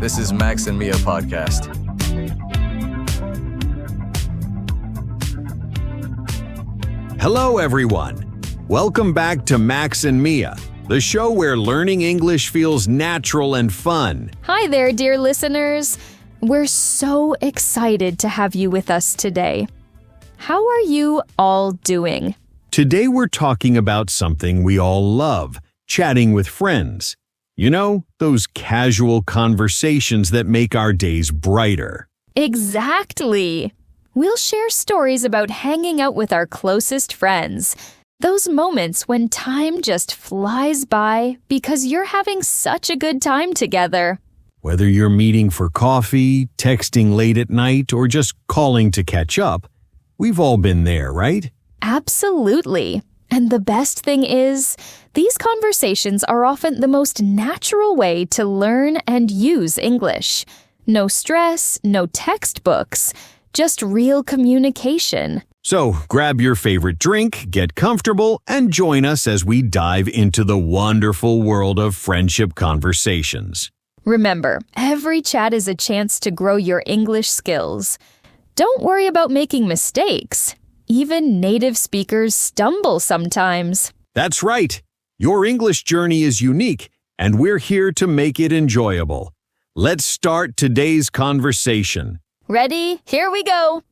This is maxandmia podcast. Hello, everyone. Welcome back to Max and Mia, the show where learning English feels natural and fun. Hi there, dear listeners. We're so excited to have you with us today. How are you all doing? Today we're talking about something we all love, chatting with friends. You know, those casual conversations that make our days brighter. Exactly. We'll share stories about hanging out with our closest friends. Those moments when time just flies by because you're having such a good time together. Whether you're meeting for coffee, texting late at night, or just calling to catch up, we've all been there, right? Absolutely. And the best thing is, these conversations are often the most natural way to learn and use English. No stress, no textbooks, just real communication. So grab your favorite drink, get comfortable, and join us as we dive into the wonderful world of friendship conversations. Remember, every chat is a chance to grow your English skills. Don't worry about making mistakes. Even native speakers stumble sometimes. That's right. Your English journey is unique, and we're here to make it enjoyable. Let's start today's conversation. Ready? Here we go.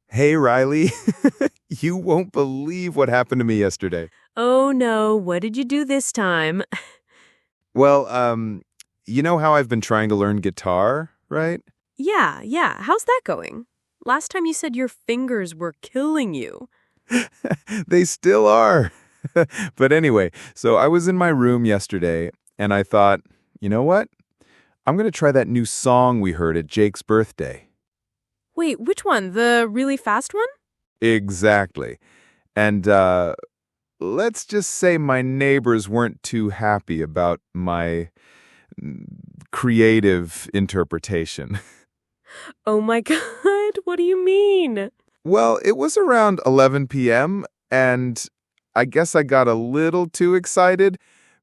Hey, Riley. You won't believe what happened to me yesterday. Oh, no. What did you do this time? Well, you know how I've been trying to learn guitar, right? Yeah. How's that going? Last time you said your fingers were killing you. They still are. But anyway, so I was in my room yesterday, and I thought, you know what? I'm going to try that new song we heard at Jake's birthday. Wait, which one? The really fast one? Exactly. And let's just say my neighbors weren't too happy about my creative interpretation. Oh my God, what do you mean? Well, it was around 11 p.m., and I guess I got a little too excited.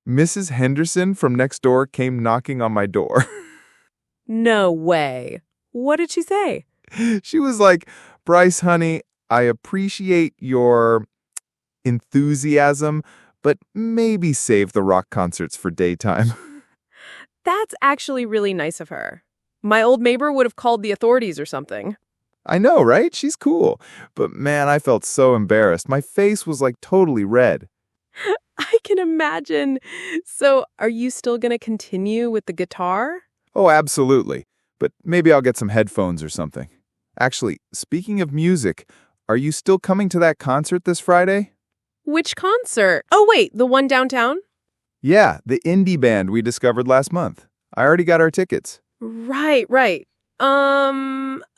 Mrs. Henderson from next door came knocking on my door. No way. What did she say? She was like, "Bryce, honey, I appreciate your enthusiasm, but maybe save the rock concerts for daytime." That's actually really nice of her. My old neighbor would have called the authorities or something. I know, right? She's cool. But man, I felt so embarrassed. My face was like totally red. I can imagine. So, are you still going to continue with the guitar? Oh, absolutely. But maybe I'll get some headphones or something. Actually, speaking of music, are you still coming to that concert this Friday? Which concert? Oh, wait, the one downtown? Yeah, the indie band we discovered last month. I already got our tickets. Right.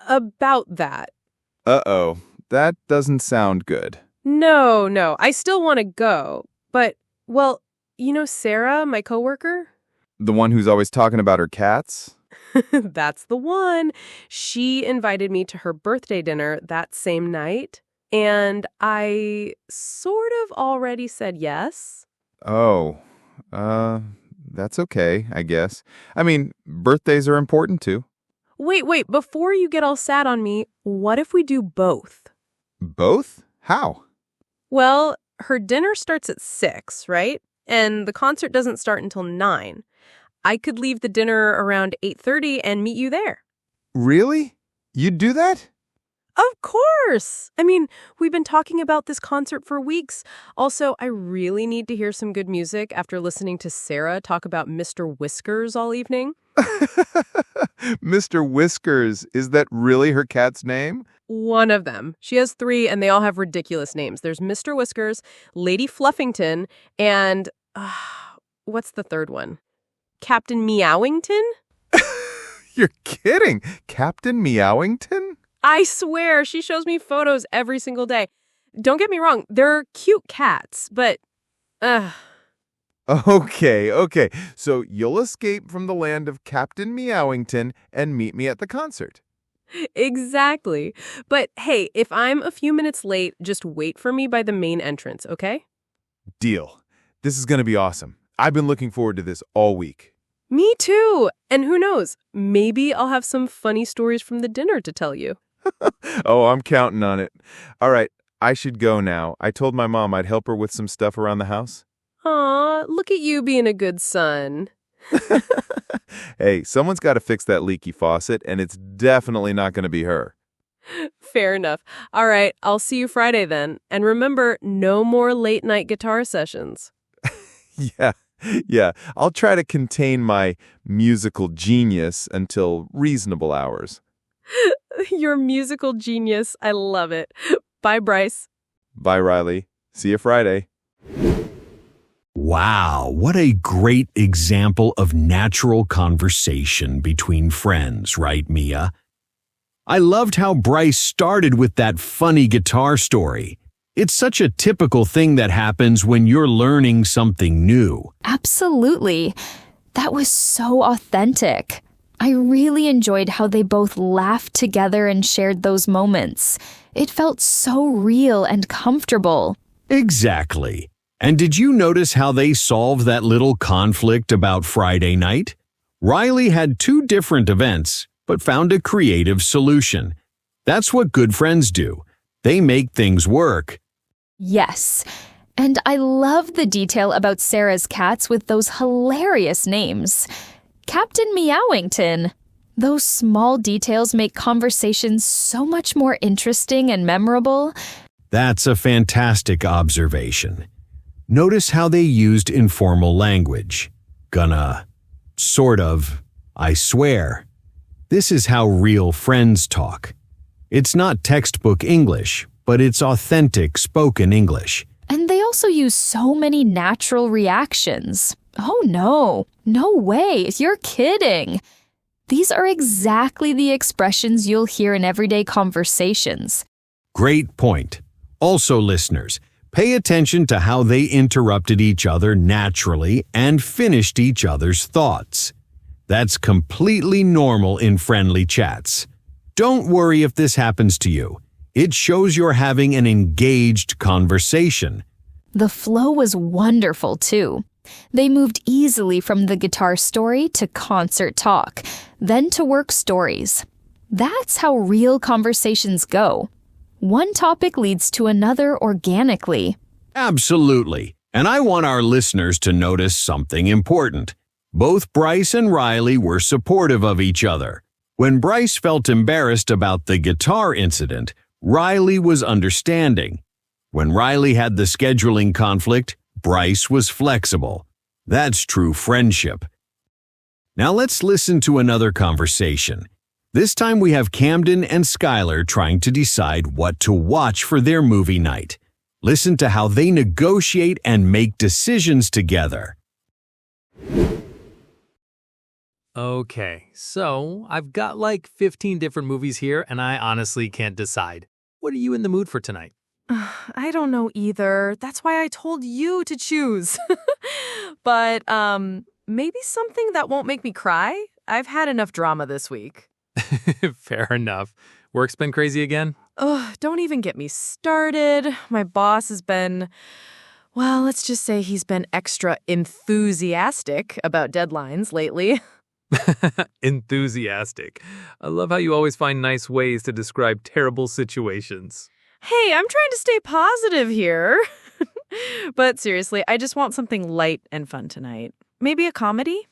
About that. Uh-oh, that doesn't sound good. No, I still want to go. But, well, you know Sarah, my coworker? The one who's always talking about her cats? That's the one. She invited me to her birthday dinner that same night, and I sort of already said yes. Oh, that's okay, I guess. I mean, birthdays are important too. Wait, before you get all sad on me, what if we do both? Both? How? Well, her dinner starts at 6, right? And the concert doesn't start until 9. I could leave the dinner around 8:30 and meet you there. Really? You'd do that? Of course! I mean, we've been talking about this concert for weeks. Also, I really need to hear some good music after listening to Sarah talk about Mr. Whiskers all evening. Mr. Whiskers, is that really her cat's name? One of them. She has 3, and they all have ridiculous names. There's Mr. Whiskers, Lady Fluffington, and what's the third one? Captain Meowington? You're kidding! Captain Meowington? I swear, she shows me photos every single day. Don't get me wrong, they're cute cats, but Okay. So you'll escape from the land of Captain Meowington and meet me at the concert. Exactly. But hey, if I'm a few minutes late, just wait for me by the main entrance, okay? Deal. This is going to be awesome. I've been looking forward to this all week. Me too. And who knows, maybe I'll have some funny stories from the dinner to tell you. Oh, I'm counting on it. All right, I should go now. I told my mom I'd help her with some stuff around the house. Aw, look at you being a good son. Hey, someone's got to fix that leaky faucet, and it's definitely not going to be her. Fair enough. All right, I'll see you Friday then. And remember, no more late-night guitar sessions. Yeah. I'll try to contain my musical genius until reasonable hours. Your musical genius. I love it. Bye, Bryce. Bye, Riley. See you Friday. Wow, what a great example of natural conversation between friends, right, Mia? I loved how Bryce started with that funny guitar story. It's such a typical thing that happens when you're learning something new. Absolutely. That was so authentic. I really enjoyed how they both laughed together and shared those moments. It felt so real and comfortable. Exactly. And did you notice how they solved that little conflict about Friday night? Riley had 2 different events, but found a creative solution. That's what good friends do. They make things work. Yes. And I love the detail about Sarah's cats with those hilarious names. Captain Meowington. Those small details make conversations so much more interesting and memorable. That's a fantastic observation. Notice how they used informal language. Gonna, sort of, I swear. This is how real friends talk. It's not textbook English, but it's authentic spoken English. And they also use so many natural reactions. Oh no way, you're kidding. These are exactly the expressions you'll hear in everyday conversations. Great point. Also, listeners, pay attention to how they interrupted each other naturally and finished each other's thoughts. That's completely normal in friendly chats. Don't worry if this happens to you. It shows you're having an engaged conversation. The flow was wonderful, too. They moved easily from the guitar story to concert talk, then to work stories. That's how real conversations go. One topic leads to another organically. Absolutely. And I want our listeners to notice something important. Both Bryce and Riley were supportive of each other. When Bryce felt embarrassed about the guitar incident, Riley was understanding. When Riley had the scheduling conflict, Bryce was flexible. That's true friendship. Now let's listen to another conversation. This time we have Camden and Skylar trying to decide what to watch for their movie night. Listen to how they negotiate and make decisions together. Okay, so I've got like 15 different movies here, and I honestly can't decide. What are you in the mood for tonight? I don't know either. That's why I told you to choose. But maybe something that won't make me cry? I've had enough drama this week. Fair enough. Work's been crazy again? Ugh, don't even get me started. My boss has been, well, let's just say he's been extra enthusiastic about deadlines lately. Enthusiastic. I love how you always find nice ways to describe terrible situations. Hey, I'm trying to stay positive here. But seriously, I just want something light and fun tonight. Maybe a comedy?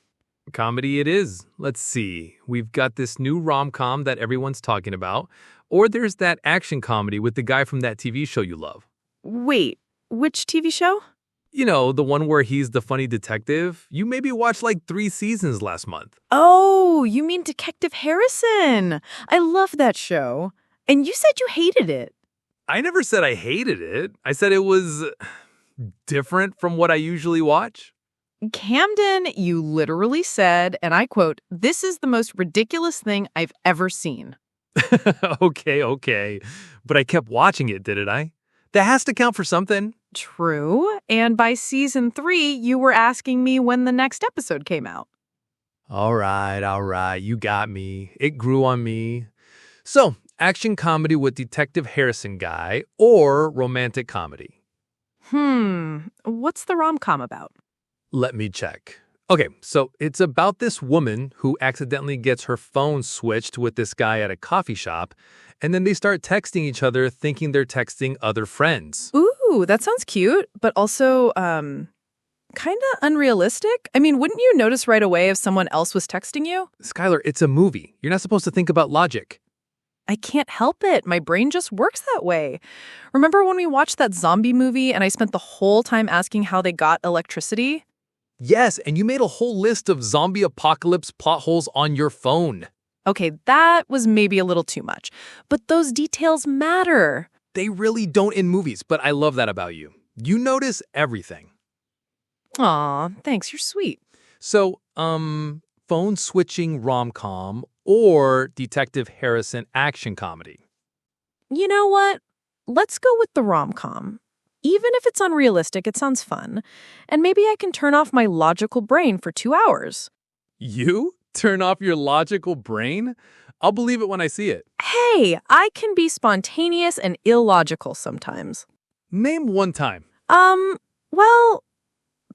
Comedy it is. Let's see. We've got this new rom-com that everyone's talking about. Or there's that action comedy with the guy from that TV show you love. Wait, which TV show? You know, the one where he's the funny detective. You maybe watched like 3 seasons last month. Oh, you mean Detective Harrison. I love that show. And you said you hated it. I never said I hated it. I said it was different from what I usually watch. Camden, you literally said, and I quote, "This is the most ridiculous thing I've ever seen." Okay. But I kept watching it, didn't I? That has to count for something. True. And by season 3, you were asking me when the next episode came out. All right. You got me. It grew on me. So, action comedy with Detective Harrison guy or romantic comedy? What's the rom-com about? Let me check. Okay, so it's about this woman who accidentally gets her phone switched with this guy at a coffee shop, and then they start texting each other thinking they're texting other friends. Ooh, that sounds cute, but also, kind of unrealistic. I mean, wouldn't you notice right away if someone else was texting you? Skylar, it's a movie. You're not supposed to think about logic. I can't help it. My brain just works that way. Remember when we watched that zombie movie and I spent the whole time asking how they got electricity? Yes, and you made a whole list of zombie apocalypse plot holes on your phone. Okay, that was maybe a little too much. But those details matter. They really don't in movies, but I love that about you. You notice everything. Aw, thanks. You're sweet. So, phone switching rom-com or Detective Harrison action comedy? You know what? Let's go with the rom-com. Even if it's unrealistic, it sounds fun. And maybe I can turn off my logical brain for 2 hours. You? Turn off your logical brain? I'll believe it when I see it. Hey, I can be spontaneous and illogical sometimes. Name one time. Well,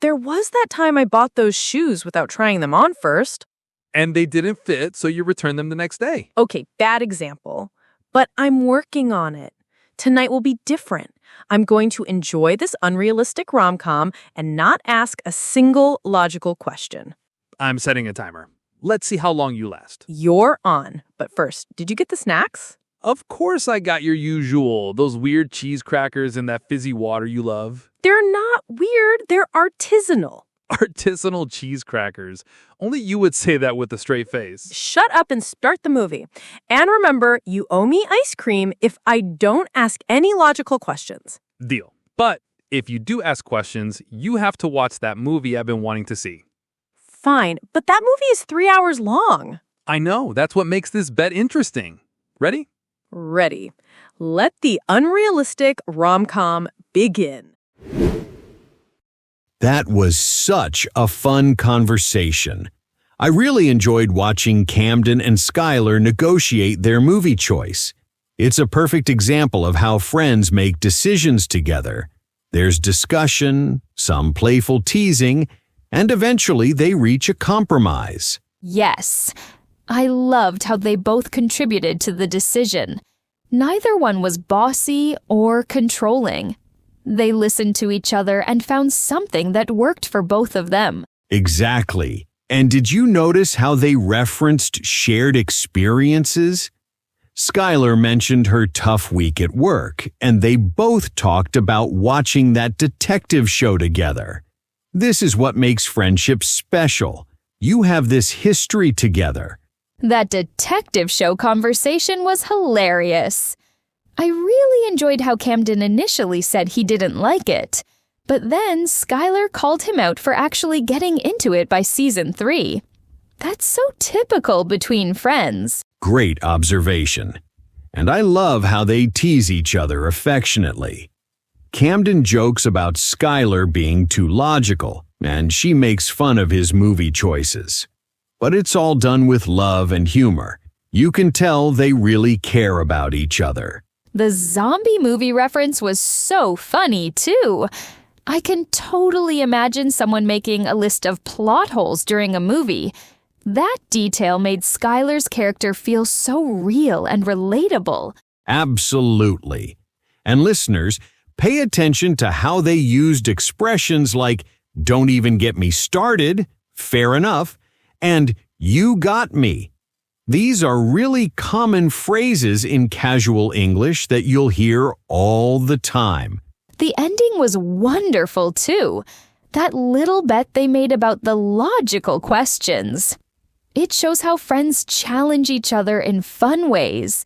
there was that time I bought those shoes without trying them on first. And they didn't fit, so you returned them the next day. Okay, bad example. But I'm working on it. Tonight will be different. I'm going to enjoy this unrealistic rom-com and not ask a single logical question. I'm setting a timer. Let's see how long you last. You're on. But first, did you get the snacks? Of course I got your usual, those weird cheese crackers and that fizzy water you love. They're not weird. They're artisanal. Artisanal cheese crackers. Only you would say that with a straight face. Shut up and start the movie. And remember, you owe me ice cream if I don't ask any logical questions. Deal. But if you do ask questions, you have to watch that movie I've been wanting to see. Fine, but that movie is 3 hours long. I know. That's what makes this bet interesting. Ready? Ready. Let the unrealistic rom-com begin. That was such a fun conversation. I really enjoyed watching Camden and Skylar negotiate their movie choice. It's a perfect example of how friends make decisions together. There's discussion, some playful teasing, and eventually they reach a compromise. Yes, I loved how they both contributed to the decision. Neither one was bossy or controlling. They listened to each other and found something that worked for both of them. Exactly. And did you notice how they referenced shared experiences? Skylar mentioned her tough week at work, and they both talked about watching that detective show together. This is what makes friendships special. You have this history together. That detective show conversation was hilarious. I really enjoyed how Camden initially said he didn't like it, but then Skylar called him out for actually getting into it by season 3. That's so typical between friends. Great observation. And I love how they tease each other affectionately. Camden jokes about Skylar being too logical, and she makes fun of his movie choices. But it's all done with love and humor. You can tell they really care about each other. The zombie movie reference was so funny, too. I can totally imagine someone making a list of plot holes during a movie. That detail made Skylar's character feel so real and relatable. Absolutely. And listeners, pay attention to how they used expressions like, "Don't even get me started," "Fair enough," and "You got me." These are really common phrases in casual English that you'll hear all the time. The ending was wonderful, too. That little bet they made about the logical questions. It shows how friends challenge each other in fun ways.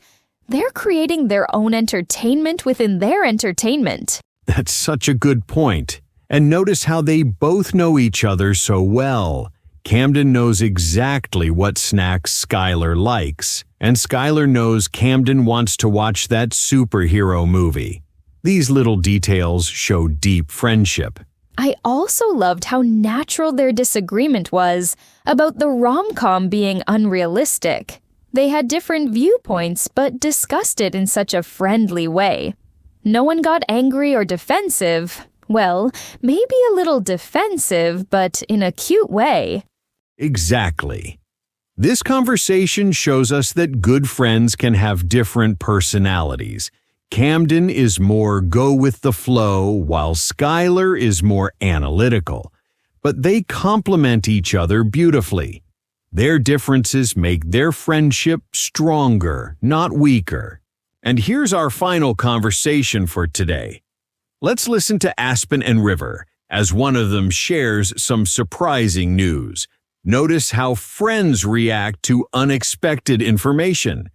They're creating their own entertainment within their entertainment. That's such a good point. And notice how they both know each other so well. Camden knows exactly what snacks Skylar likes, and Skylar knows Camden wants to watch that superhero movie. These little details show deep friendship. I also loved how natural their disagreement was about the rom-com being unrealistic. They had different viewpoints, but discussed it in such a friendly way. No one got angry or defensive. Well, maybe a little defensive, but in a cute way. Exactly. This conversation shows us that good friends can have different personalities. Camden is more go with the flow, while Skylar is more analytical. But they complement each other beautifully. Their differences make their friendship stronger, not weaker. And here's our final conversation for today. Let's listen to Aspen and River as one of them shares some surprising news. Notice how friends react to unexpected information.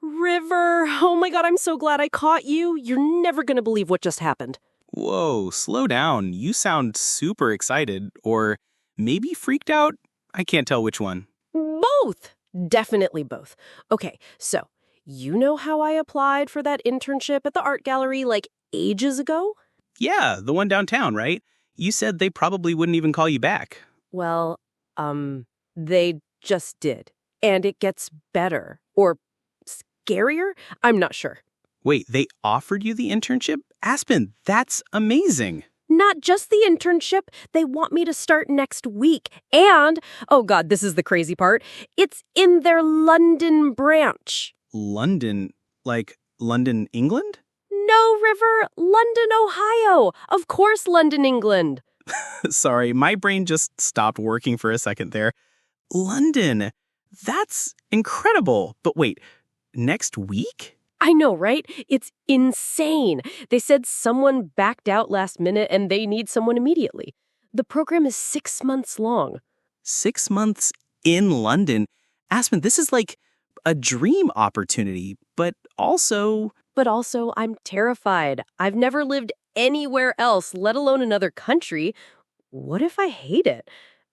River, oh my God, I'm so glad I caught you. You're never going to believe what just happened. Whoa, slow down. You sound super excited, or maybe freaked out? I can't tell which one. Both. Definitely both. Okay, so you know how I applied for that internship at the art gallery like ages ago? Yeah, the one downtown, right? You said they probably wouldn't even call you back. Well, they just did. And it gets better. Or scarier? I'm not sure. Wait, they offered you the internship? Aspen, that's amazing. Not just the internship. They want me to start next week. And, oh God, this is the crazy part. It's in their London branch. London? Like London, England? No, River. London, Ohio. Of course, London, England. Sorry, my brain just stopped working for a second there. London. That's incredible. But wait, next week? I know, right? It's insane. They said someone backed out last minute and they need someone immediately. The program is 6 months long. 6 months in London? Aspen, this is like a dream opportunity, but also, I'm terrified. I've never lived anywhere else, let alone another country. What if I hate it?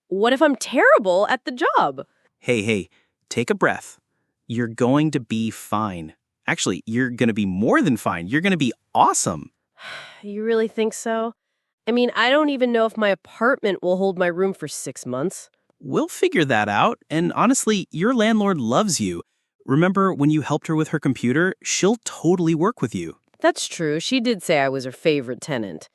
What if I'm terrible at the job? Hey, take a breath. You're going to be fine. Actually, you're going to be more than fine. You're going to be awesome. You really think so? I mean, I don't even know if my apartment will hold my room for 6 months. We'll figure that out. And honestly, your landlord loves you. Remember when you helped her with her computer? She'll totally work with you. That's true. She did say I was her favorite tenant.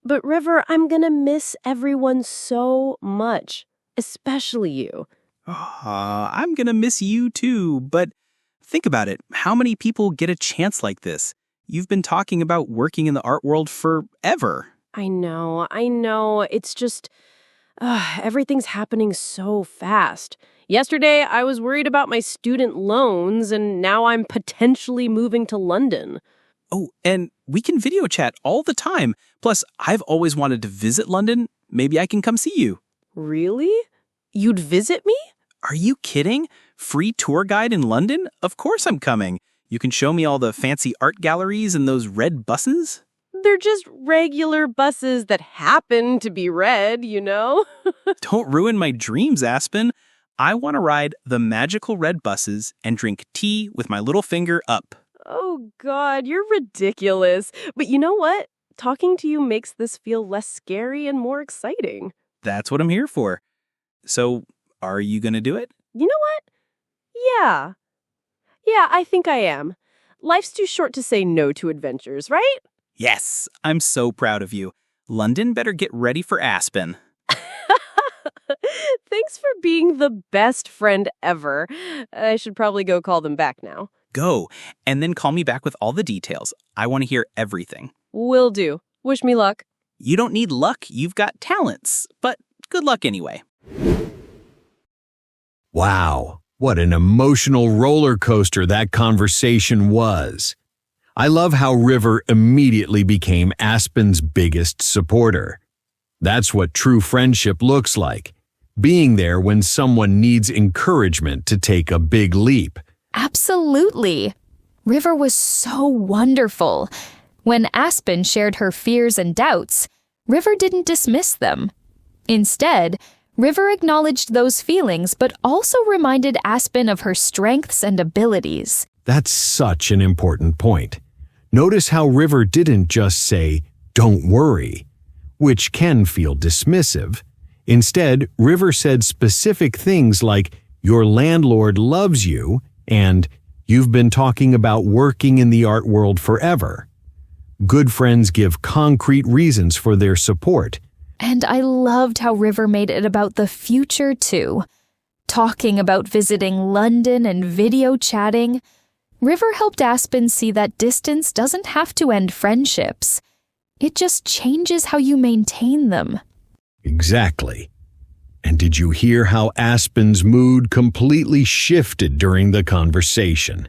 But River, I'm gonna miss everyone so much. Especially you. I'm going to miss you too. But think about it. How many people get a chance like this? You've been talking about working in the art world forever. I know. It's just, everything's happening so fast. Yesterday, I was worried about my student loans, and now I'm potentially moving to London. Oh, and we can video chat all the time. Plus, I've always wanted to visit London. Maybe I can come see you. Really? You'd visit me? Are you kidding? Free tour guide in London? Of course I'm coming. You can show me all the fancy art galleries and those red buses? They're just regular buses that happen to be red, you know? Don't ruin my dreams, Aspen. I want to ride the magical red buses and drink tea with my little finger up. Oh, God, you're ridiculous. But you know what? Talking to you makes this feel less scary and more exciting. That's what I'm here for. So, are you going to do it? You know what? Yeah, I think I am. Life's too short to say no to adventures, right? Yes, I'm so proud of you. London better get ready for Aspen. Thanks for being the best friend ever. I should probably go call them back now. Go, and then call me back with all the details. I want to hear everything. Will do. Wish me luck. You don't need luck, you've got talents. But good luck anyway. Wow, what an emotional roller coaster that conversation was. I love how River immediately became Aspen's biggest supporter. That's what true friendship looks like, being there when someone needs encouragement to take a big leap. Absolutely. River was so wonderful. When Aspen shared her fears and doubts, River didn't dismiss them. Instead, River acknowledged those feelings but also reminded Aspen of her strengths and abilities. That's such an important point. Notice how River didn't just say, "Don't worry," which can feel dismissive. Instead, River said specific things like, "Your landlord loves you," and "You've been talking about working in the art world forever." Good friends give concrete reasons for their support. And I loved how River made it about the future, too. Talking about visiting London and video chatting, River helped Aspen see that distance doesn't have to end friendships. It just changes how you maintain them. Exactly. And did you hear how Aspen's mood completely shifted during the conversation?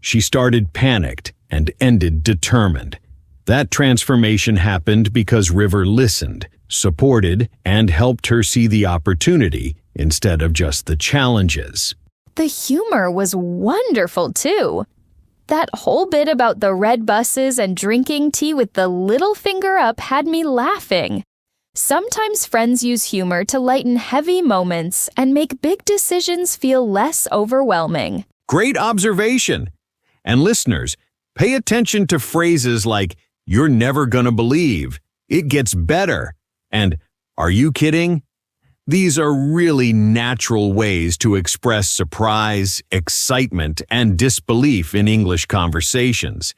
She started panicked and ended determined. That transformation happened because River listened, supported, and helped her see the opportunity instead of just the challenges. The humor was wonderful, too. That whole bit about the red buses and drinking tea with the little finger up had me laughing. Sometimes friends use humor to lighten heavy moments and make big decisions feel less overwhelming. Great observation! And listeners, pay attention to phrases like, "You're never gonna believe," "It gets better," and "Are you kidding?" These are really natural ways to express surprise, excitement, and disbelief in English conversations.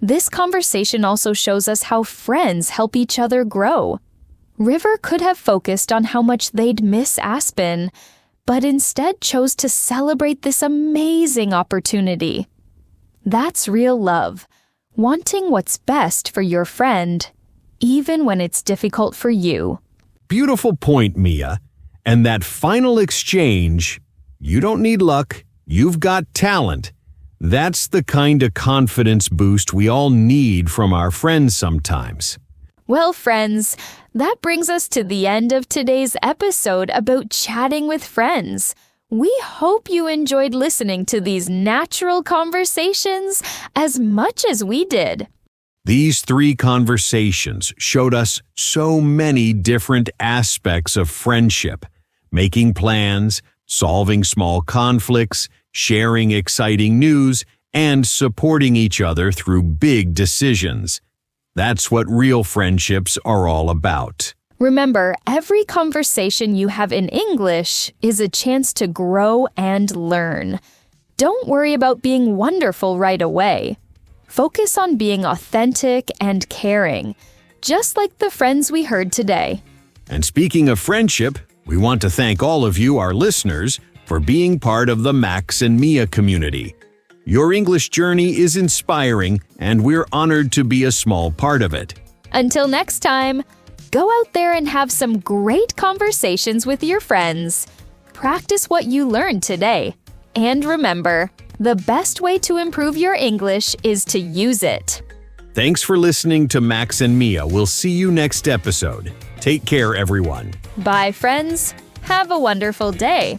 This conversation also shows us how friends help each other grow. River could have focused on how much they'd miss Aspen, but instead chose to celebrate this amazing opportunity. That's real love, wanting what's best for your friend, even when it's difficult for you. Beautiful point, Mia. And that final exchange, "You don't need luck, you've got talent." That's the kind of confidence boost we all need from our friends sometimes. Well, friends, that brings us to the end of today's episode about chatting with friends. We hope you enjoyed listening to these natural conversations as much as we did. These 3 conversations showed us so many different aspects of friendship: making plans, solving small conflicts, sharing exciting news, and supporting each other through big decisions. That's what real friendships are all about. Remember, every conversation you have in English is a chance to grow and learn. Don't worry about being wonderful right away. Focus on being authentic and caring, just like the friends we heard today. And speaking of friendship, we want to thank all of you, our listeners, for being part of the Max and Mia community. Your English journey is inspiring, and we're honored to be a small part of it. Until next time, go out there and have some great conversations with your friends. Practice what you learned today. And remember, the best way to improve your English is to use it. Thanks for listening to Max and Mia. We'll see you next episode. Take care, everyone. Bye, friends. Have a wonderful day.